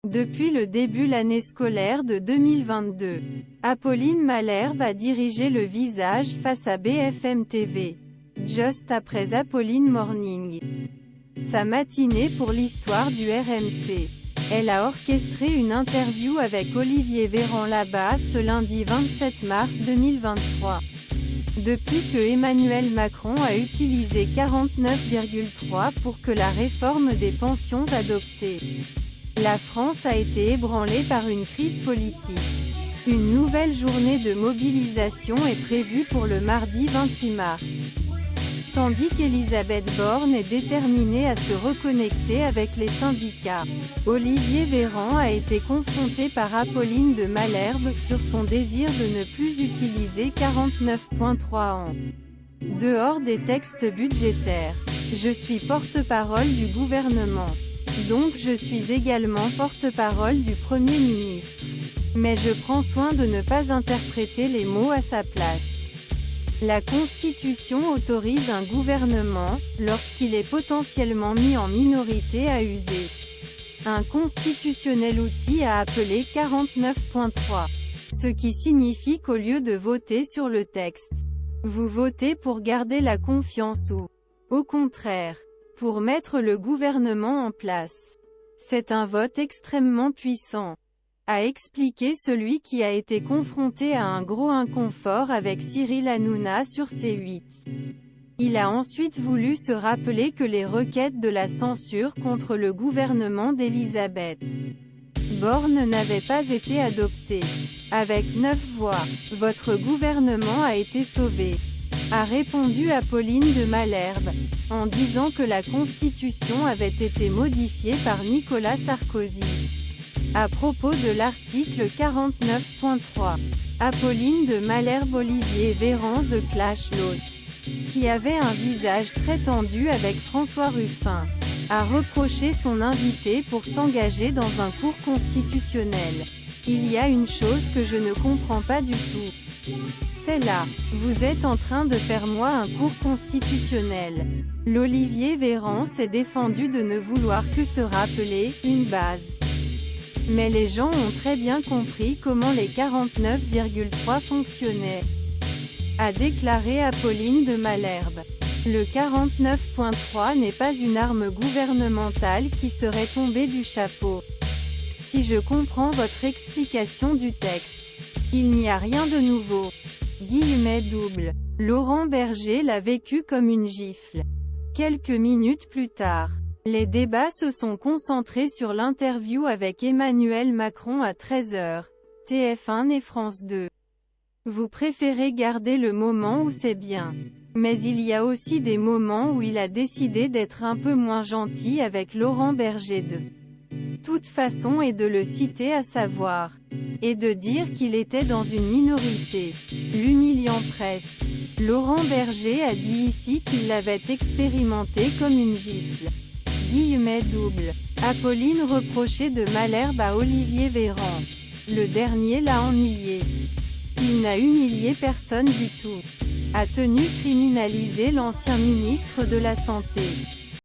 Depuis le début l'année scolaire de 2022, Apolline Malherbe a dirigé le visage face à BFM TV. Just après Apolline Morning. Sa matinée pour l'histoire du RMC. Elle a orchestré une interview avec Olivier Véran-Labas ce lundi 27 mars 2023. Depuis que Emmanuel Macron a utilisé 49,3 pour que la réforme des pensions adoptée. La France a été ébranlée par une crise politique. Une nouvelle journée de mobilisation est prévue pour le mardi 28 mars. Tandis qu'Elisabeth Borne est déterminée à se reconnecter avec les syndicats. Olivier Véran a été confronté par Apolline de Malherbe sur son désir de ne plus utiliser 49.3 ans. Dehors des textes budgétaires. Je suis porte-parole du gouvernement. Donc je suis également porte-parole du Premier ministre. Mais je prends soin de ne pas interpréter les mots à sa place. La Constitution autorise un gouvernement, lorsqu'il est potentiellement mis en minorité à user un constitutionnel outil à appeler 49.3. Ce qui signifie qu'au lieu de voter sur le texte, vous votez pour garder la confiance ou, au contraire, pour mettre le gouvernement en place. C'est un vote extrêmement puissant, a expliqué celui qui a été confronté à un gros inconfort avec Cyril Hanouna sur C8. Il a ensuite voulu se rappeler que les requêtes de la censure contre le gouvernement d'Elisabeth Borne n'avaient pas été adoptées. Avec 9 voix, votre gouvernement a été sauvé, a répondu Apolline de Malherbe, en disant que la Constitution avait été modifiée par Nicolas Sarkozy. À propos de l'article 49.3, Apolline de Malherbe Olivier Véran The Clash l'hôte, qui avait un visage très tendu avec François Ruffin, a reproché son invité pour s'engager dans un cours constitutionnel. Il y a une chose que je ne comprends pas du tout. C'est là. Vous êtes en train de faire moi un cours constitutionnel. L'Olivier Véran s'est défendu de ne vouloir que se rappeler une base. Mais les gens ont très bien compris comment les 49,3 fonctionnaient, a déclaré Apolline de Malherbe. Le 49.3 n'est pas une arme gouvernementale qui serait tombée du chapeau. Si je comprends votre explication du texte, il n'y a rien de nouveau. Guillemets double. Laurent Berger l'a vécu comme une gifle. Quelques minutes plus tard, les débats se sont concentrés sur l'interview avec Emmanuel Macron à 13h, TF1 et France 2. Vous préférez garder le moment où c'est bien. Mais il y a aussi des moments où il a décidé d'être un peu moins gentil avec Laurent Berger de toute façon et de le citer à savoir, et de dire qu'il était dans une minorité, l'humiliant presque. Laurent Berger a dit ici qu'il l'avait expérimenté comme une gifle. Guillemets double. Apolline reprochait de Malherbe à Olivier Véran. Le dernier l'a ennuyé. Il n'a humilié personne du tout. A tenu criminaliser l'ancien ministre de la Santé.